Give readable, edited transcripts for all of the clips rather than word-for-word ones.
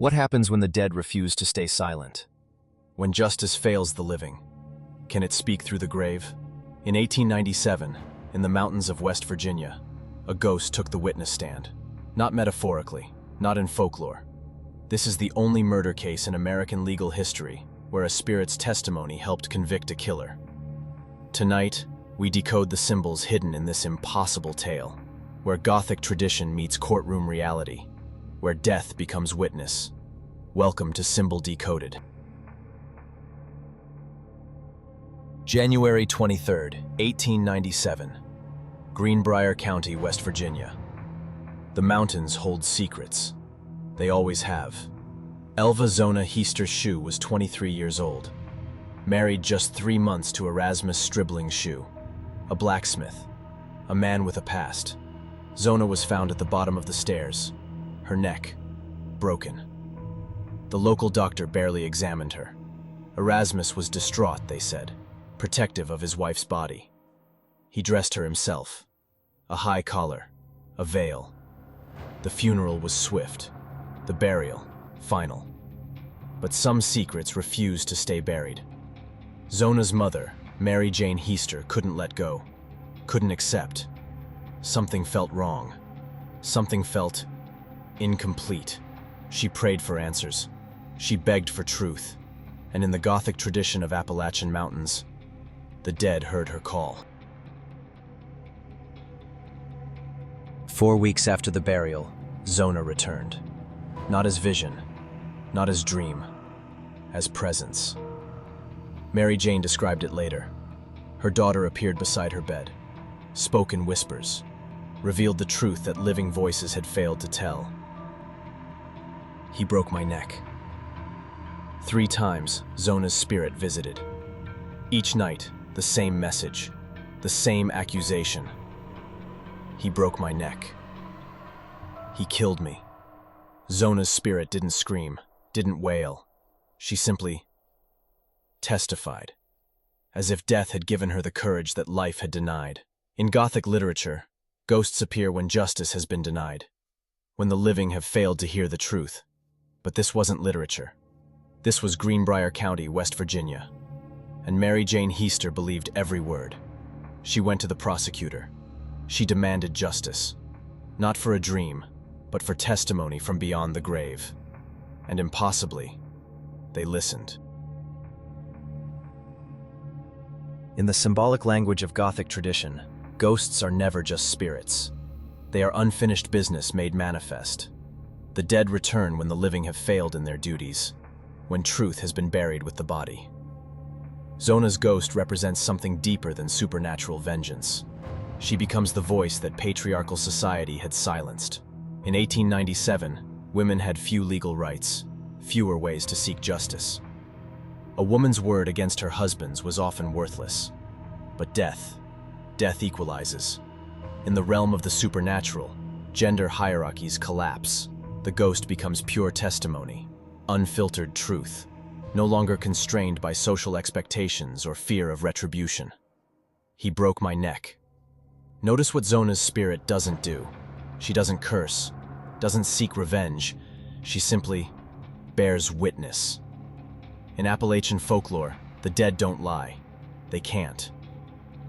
What happens when the dead refuse to stay silent? When justice fails the living, can it speak through the grave? In 1897, in the mountains of West Virginia, a ghost took the witness stand. Not metaphorically, not in folklore. This is the only murder case in American legal history where a spirit's testimony helped convict a killer. Tonight, we decode the symbols hidden in this impossible tale, where Gothic tradition meets courtroom reality, where death becomes witness. Welcome to Symbol Decoded. January 23rd, 1897. Greenbrier County, West Virginia. The mountains hold secrets. They always have. Elva Zona Heaster Shue was 23 years old, married just 3 months to Erasmus Stribling Shue, a blacksmith, a man with a past. Zona was found at the bottom of the stairs, her neck broken. The local doctor barely examined her. Erasmus was distraught, they said, protective of his wife's body. He dressed her himself, a high collar, a veil. The funeral was swift, the burial final. But some secrets refused to stay buried. Zona's mother, Mary Jane Heaster, couldn't let go, couldn't accept. Something felt wrong. Something felt incomplete. She prayed for answers. She begged for truth. And in the Gothic tradition of Appalachian mountains, the dead heard her call. 4 weeks after the burial, Zona returned. Not as vision, not as dream, as presence. Mary Jane described it later. Her daughter appeared beside her bed, spoke in whispers, revealed the truth that living voices had failed to tell. He broke my neck. 3 times, Zona's spirit visited. Each night, the same message, the same accusation. He broke my neck. He killed me. Zona's spirit didn't scream, didn't wail. She simply testified, as if death had given her the courage that life had denied. In Gothic literature, ghosts appear when justice has been denied, when the living have failed to hear the truth. But this wasn't literature. This was Greenbrier County, West Virginia. And Mary Jane Heaster believed every word. She went to the prosecutor. She demanded justice, not for a dream, but for testimony from beyond the grave. And impossibly, they listened. In the symbolic language of Gothic tradition, ghosts are never just spirits. They are unfinished business made manifest. The dead return when the living have failed in their duties, when truth has been buried with the body. Zona's ghost represents something deeper than supernatural vengeance. She becomes the voice that patriarchal society had silenced. In 1897, women had few legal rights, fewer ways to seek justice. A woman's word against her husband's was often worthless. But death equalizes. In the realm of the supernatural, gender hierarchies collapse. The ghost becomes pure testimony, unfiltered truth, no longer constrained by social expectations or fear of retribution. He broke my neck. Notice what Zona's spirit doesn't do. She doesn't curse, doesn't seek revenge. She simply bears witness. In Appalachian folklore, the dead don't lie. They can't.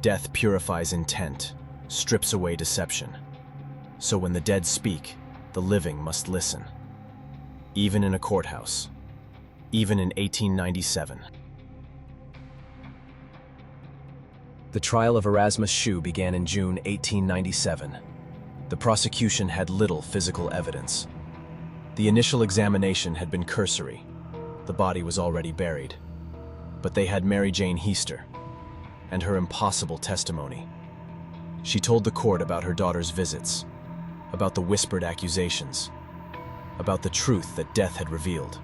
Death purifies intent, strips away deception. So when the dead speak, the living must listen. Even in a courthouse. Even in 1897. The trial of Erasmus Shue began in June 1897. The prosecution had little physical evidence. The initial examination had been cursory. The body was already buried. But they had Mary Jane Heaster and her impossible testimony. She told the court about her daughter's visits, about the whispered accusations, about the truth that death had revealed.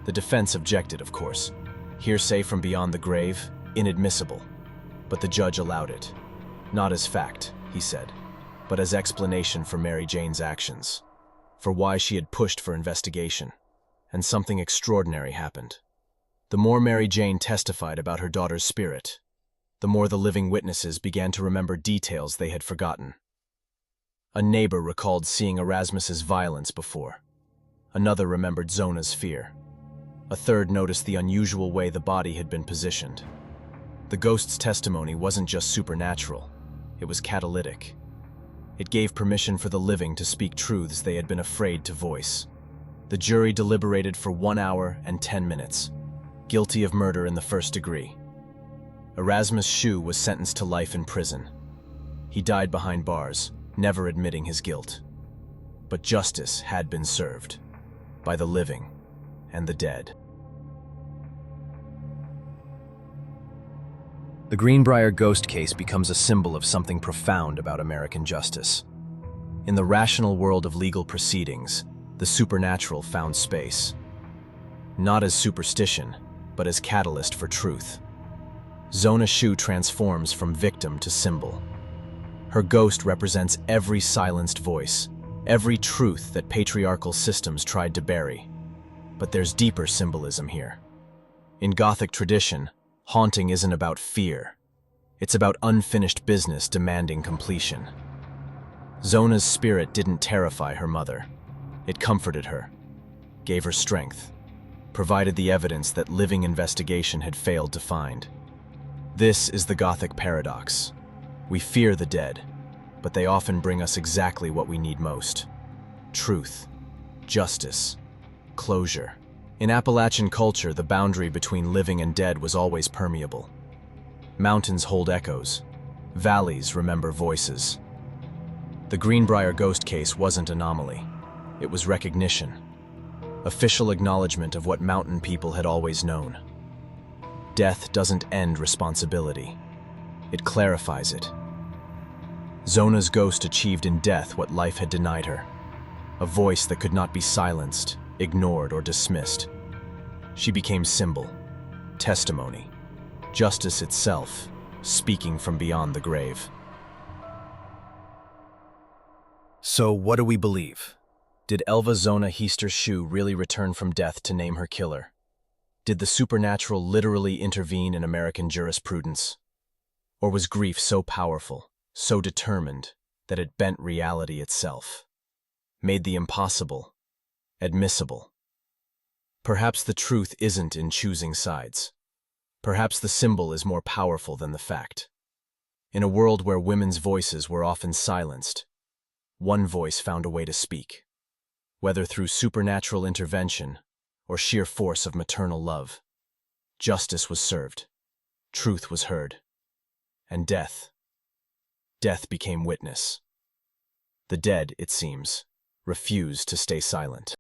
The defense objected, of course. Hearsay from beyond the grave, inadmissible. But the judge allowed it. Not as fact, he said, but as explanation for Mary Jane's actions, for why she had pushed for investigation. And something extraordinary happened. The more Mary Jane testified about her daughter's spirit, the more the living witnesses began to remember details they had forgotten. A neighbor recalled seeing Erasmus's violence before. Another remembered Zona's fear. A third noticed the unusual way the body had been positioned. The ghost's testimony wasn't just supernatural, it was catalytic. It gave permission for the living to speak truths they had been afraid to voice. The jury deliberated for 1 hour and 10 minutes, guilty of murder in the first degree. Erasmus Shue was sentenced to life in prison. He died behind bars, never admitting his guilt. But justice had been served, by the living and the dead. The Greenbrier Ghost case becomes a symbol of something profound about American justice. In the rational world of legal proceedings, the supernatural found space. Not as superstition, but as catalyst for truth. Zona Shue transforms from victim to symbol. Her ghost represents every silenced voice, every truth that patriarchal systems tried to bury. But there's deeper symbolism here. In Gothic tradition, haunting isn't about fear. It's about unfinished business demanding completion. Zona's spirit didn't terrify her mother. It comforted her, gave her strength, provided the evidence that living investigation had failed to find. This is the Gothic paradox. We fear the dead, but they often bring us exactly what we need most: truth, justice, closure. In Appalachian culture, the boundary between living and dead was always permeable. Mountains hold echoes. Valleys remember voices. The Greenbrier Ghost case wasn't anomaly. It was recognition. Official acknowledgement of what mountain people had always known. Death doesn't end responsibility. It clarifies it. Zona's ghost achieved in death what life had denied her. A voice that could not be silenced, ignored, or dismissed. She became symbol, testimony, justice itself, speaking from beyond the grave. So what do we believe? Did Elva Zona Heaster Shue really return from death to name her killer? Did the supernatural literally intervene in American jurisprudence? Or was grief so powerful, so determined, that it bent reality itself? Made the impossible admissible? Perhaps the truth isn't in choosing sides. Perhaps the symbol is more powerful than the fact. In a world where women's voices were often silenced, one voice found a way to speak. Whether through supernatural intervention or sheer force of maternal love, justice was served, truth was heard, and death became witness. The dead, it seems, refused to stay silent.